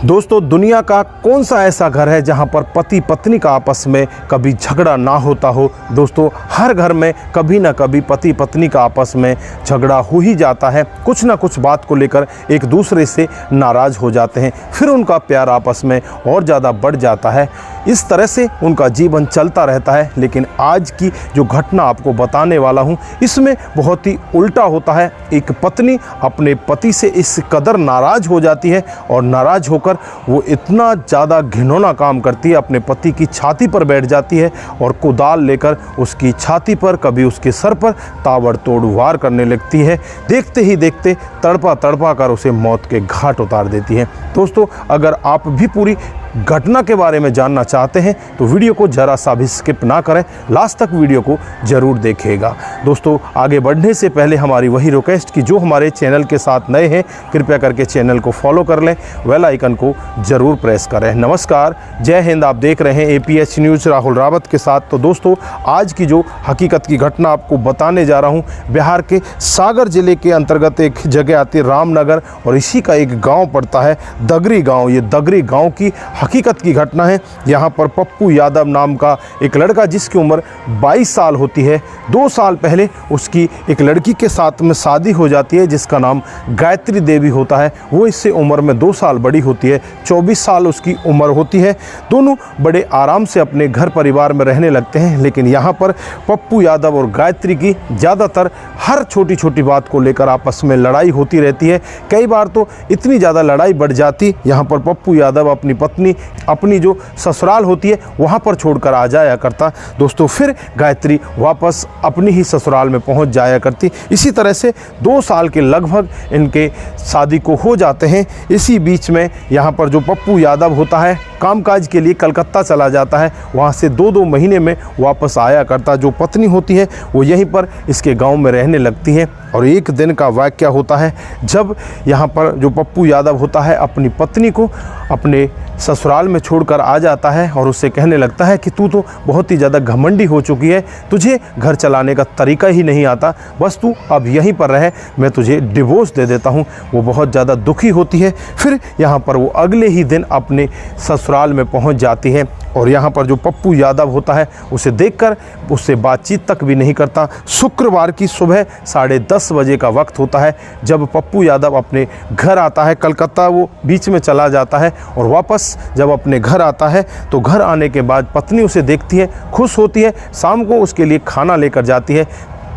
दोस्तों, दुनिया का कौन सा ऐसा घर है जहां पर पति पत्नी का आपस में कभी झगड़ा ना होता हो। दोस्तों, हर घर में कभी ना कभी पति पत्नी का आपस में झगड़ा हो ही जाता है। कुछ ना कुछ बात को लेकर एक दूसरे से नाराज़ हो जाते हैं, फिर उनका प्यार आपस में और ज़्यादा बढ़ जाता है। इस तरह से उनका जीवन चलता रहता है। लेकिन आज की जो घटना आपको बताने वाला हूँ, इसमें बहुत ही उल्टा होता है। एक पत्नी अपने पति से इस कदर नाराज़ हो जाती है और नाराज़ होकर वो इतना ज़्यादा घिनौना काम करती है, अपने पति की छाती पर बैठ जाती है और कुदाल लेकर उसकी छाती पर, कभी उसके सर पर ताबड़तोड़ वार करने लगती है। देखते ही देखते तड़पा तड़पा कर उसे मौत के घाट उतार देती है। दोस्तों, अगर आप भी पूरी घटना के बारे में जानना चाहते हैं तो वीडियो को ज़रा सा भी स्किप ना करें, लास्ट तक वीडियो को ज़रूर देखिएगा। दोस्तों, आगे बढ़ने से पहले हमारी वही रिक्वेस्ट कि जो हमारे चैनल के साथ नए हैं, कृपया करके चैनल को फॉलो कर लें, बेल आइकन को ज़रूर प्रेस करें। नमस्कार, जय हिंद। आप देख रहे हैं APH न्यूज़ राहुल रावत के साथ। तो दोस्तों, आज की जो हकीकत की घटना आपको बताने जा रहा हूँ, बिहार के सागर ज़िले के अंतर्गत एक जगह आती है रामनगर, और इसी का एक गाँव पड़ता है दगरी गाँव। ये दगरी गाँव की हकीकत की घटना है। यहाँ पर पप्पू यादव नाम का एक लड़का, जिसकी उम्र 22 साल होती है, 2 साल पहले उसकी एक लड़की के साथ में शादी हो जाती है जिसका नाम गायत्री देवी होता है। वो इससे उम्र में 2 साल बड़ी होती है, 24 साल उसकी उम्र होती है। दोनों बड़े आराम से अपने घर परिवार में रहने लगते हैं। लेकिन यहाँ पर पप्पू यादव और गायत्री की ज़्यादातर हर छोटी छोटी बात को लेकर आपस में लड़ाई होती रहती है। कई बार तो इतनी ज़्यादा लड़ाई बढ़ जाती, यहाँ पर पप्पू यादव अपनी पत्नी अपनी जो ससुराल होती है वहाँ पर छोड़कर आ जाया करता। दोस्तों, फिर गायत्री वापस अपनी ही ससुराल में पहुँच जाया करती। इसी तरह से 2 साल के लगभग इनके शादी को हो जाते हैं। इसी बीच में यहाँ पर जो पप्पू यादव होता है, कामकाज के लिए कलकत्ता चला जाता है। वहाँ से 2-2 महीने में वापस आया करता। जो पत्नी होती है वो यहीं पर इसके गांव में रहने लगती है। और एक दिन का वाक़या होता है जब यहाँ पर जो पप्पू यादव होता है अपनी पत्नी को अपने ससुराल में छोड़कर आ जाता है और उससे कहने लगता है कि तू तो बहुत ही ज़्यादा घमंडी हो चुकी है, तुझे घर चलाने का तरीका ही नहीं आता, बस तू अब यहीं पर रहे, मैं तुझे डिवोर्स दे देता हूँ। वो बहुत ज़्यादा दुखी होती है। फिर यहाँ पर वो अगले ही दिन अपने ससुराल में पहुँच जाती है और यहाँ पर जो पप्पू यादव होता है उसे देखकर उससे बातचीत तक भी नहीं करता। शुक्रवार की सुबह 10:30 बजे का वक्त होता है जब पप्पू यादव अपने घर आता है। कलकत्ता वो बीच में चला जाता है और वापस जब अपने घर आता है तो घर आने के बाद पत्नी उसे देखती है, खुश होती है, शाम को उसके लिए खाना लेकर जाती है।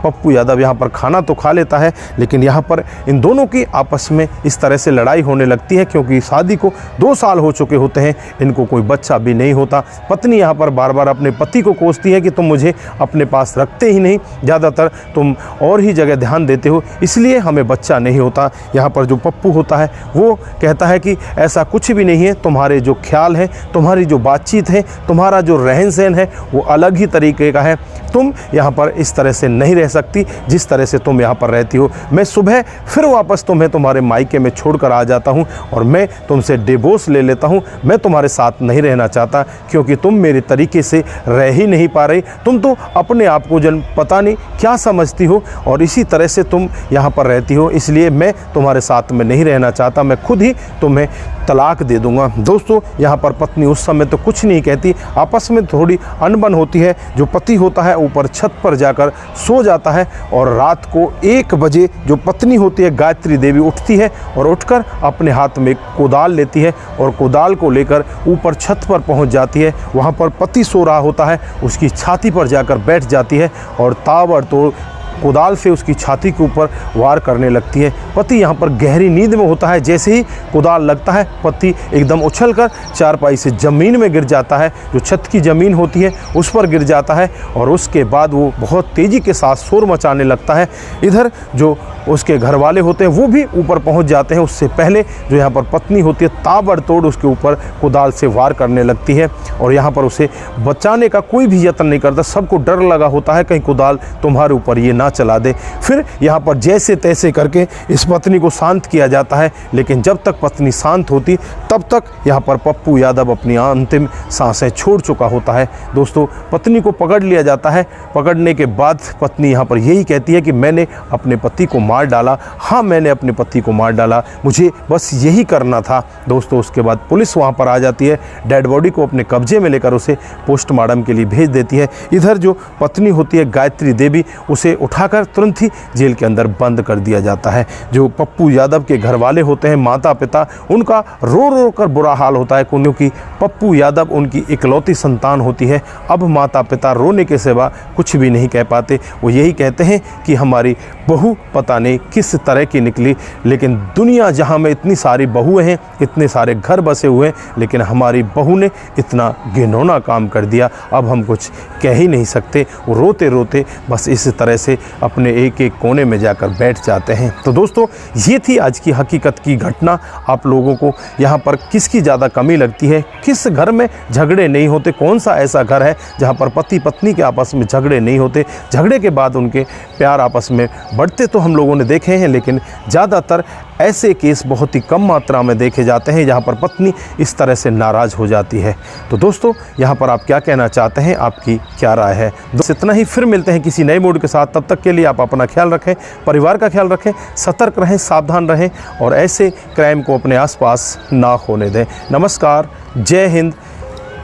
पप्पू यादव यहाँ पर खाना तो खा लेता है, लेकिन यहाँ पर इन दोनों की आपस में इस तरह से लड़ाई होने लगती है क्योंकि शादी को 2 साल हो चुके होते हैं, इनको कोई बच्चा भी नहीं होता। पत्नी यहाँ पर बार बार अपने पति को कोसती है कि तुम मुझे अपने पास रखते ही नहीं, ज़्यादातर तुम और ही जगह ध्यान देते हो, इसलिए हमें बच्चा नहीं होता। यहाँ पर जो पप्पू होता है वो कहता है कि ऐसा कुछ भी नहीं है, तुम्हारे जो ख्याल हैं, तुम्हारी जो बातचीत है, तुम्हारा जो रहन सहन है वो अलग ही तरीके का है। तुम यहाँ पर इस तरह से नहीं रह सकती जिस तरह से तुम यहाँ पर रहती हो। मैं सुबह फिर वापस तुम्हें तुम्हारे मायके में छोड़कर आ जाता हूँ और मैं तुमसे डिवोर्स ले लेता हूँ। मैं तुम्हारे साथ नहीं रहना चाहता क्योंकि तुम मेरे तरीके से रह ही नहीं पा रही। तुम तो अपने आप को जन पता नहीं क्या समझती हो और इसी तरह से तुम यहाँ पर रहती हो, इसलिए मैं तुम्हारे साथ में नहीं रहना चाहता, मैं खुद ही तुम्हें तलाक दे दूंगा। दोस्तों, यहाँ पर पत्नी उस समय तो कुछ नहीं कहती, आपस में थोड़ी अनबन होती है। जो पति होता है ऊपर छत पर जाकर सो जाता है और रात को 1 बजे जो पत्नी होती है गायत्री देवी उठती है और उठकर अपने हाथ में कुदाल लेती है और कुदाल को लेकर ऊपर छत पर पहुंच जाती है। वहां पर पति सो रहा होता है, उसकी छाती पर जाकर बैठ जाती है और ताबड़तोड़ कुदाल से उसकी छाती के ऊपर वार करने लगती है। पति यहाँ पर गहरी नींद में होता है। जैसे ही कुदाल लगता है पति एकदम उछलकर चारपाई से ज़मीन में गिर जाता है, जो छत की ज़मीन होती है उस पर गिर जाता है और उसके बाद वो बहुत तेज़ी के साथ शोर मचाने लगता है। इधर जो उसके घर वाले होते हैं वो भी ऊपर पहुंच जाते हैं। उससे पहले जो यहाँ पर पत्नी होती है ताबड़तोड़ उसके ऊपर कुदाल से वार करने लगती है और यहाँ पर उसे बचाने का कोई भी यत्न नहीं करता। सबको डर लगा होता है कहीं कुदाल तुम्हारे ऊपर ये ना चला दे। फिर यहाँ पर जैसे तैसे करके इस पत्नी को शांत किया जाता है, लेकिन जब तक पत्नी शांत होती तब तक यहाँ पर पप्पू यादव अपनी अंतिम सांसें छोड़ चुका होता है। दोस्तों, पत्नी को पकड़ लिया जाता है। पकड़ने के बाद पत्नी यहाँ पर यही कहती है कि मैंने अपने पति को मार डाला। हाँ, मैंने अपने पति को मार डाला, मुझे बस यही करना था। दोस्तों, उसके बाद पुलिस वहाँ पर आ जाती है, डेड बॉडी को अपने कब्जे में लेकर उसे पोस्टमार्टम के लिए भेज देती है। इधर जो पत्नी होती है गायत्री देवी, उसे उठाकर तुरंत ही जेल के अंदर बंद कर दिया जाता है। जो पप्पू यादव के घर वाले होते हैं, माता पिता, उनका रो रो कर बुरा हाल होता है, क्योंकि पप्पू यादव उनकी इकलौती संतान होती है। अब माता पिता रोने के सिवा कुछ भी नहीं कह पाते। वो यही कहते हैं कि हमारी बहू पता नहीं किस तरह की निकली, लेकिन दुनिया जहाँ में इतनी सारी बहुएं हैं, इतने सारे घर बसे हुए हैं, लेकिन हमारी बहू ने इतना घिनौना काम कर दिया, अब हम कुछ कह ही नहीं सकते। वो रोते रोते बस इस तरह से अपने एक एक कोने में जाकर बैठ जाते हैं। तो दोस्तों, ये थी आज की हकीकत की घटना। आप लोगों को यहाँ पर किसकी ज़्यादा कमी लगती है? किस घर में झगड़े नहीं होते? कौन सा ऐसा घर है जहाँ पर पति पत्नी के आपस में झगड़े नहीं होते? झगड़े के बाद उनके प्यार आपस में बढ़ते तो हम लोगों ने देखे हैं, लेकिन ज़्यादातर ऐसे केस बहुत ही कम मात्रा में देखे जाते हैं जहाँ पर पत्नी इस तरह से नाराज़ हो जाती है। तो दोस्तों, यहाँ पर आप क्या कहना चाहते हैं? आपकी क्या राय है? बस इतना ही। फिर मिलते हैं किसी नए मूड के साथ। तब तक के लिए आप अपना ख्याल रखें, परिवार का ख्याल रखें, सतर्क रहें, सावधान रहें और ऐसे क्राइम को अपने आसपास ना होने दें। नमस्कार, जय हिंद,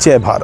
जय भारत।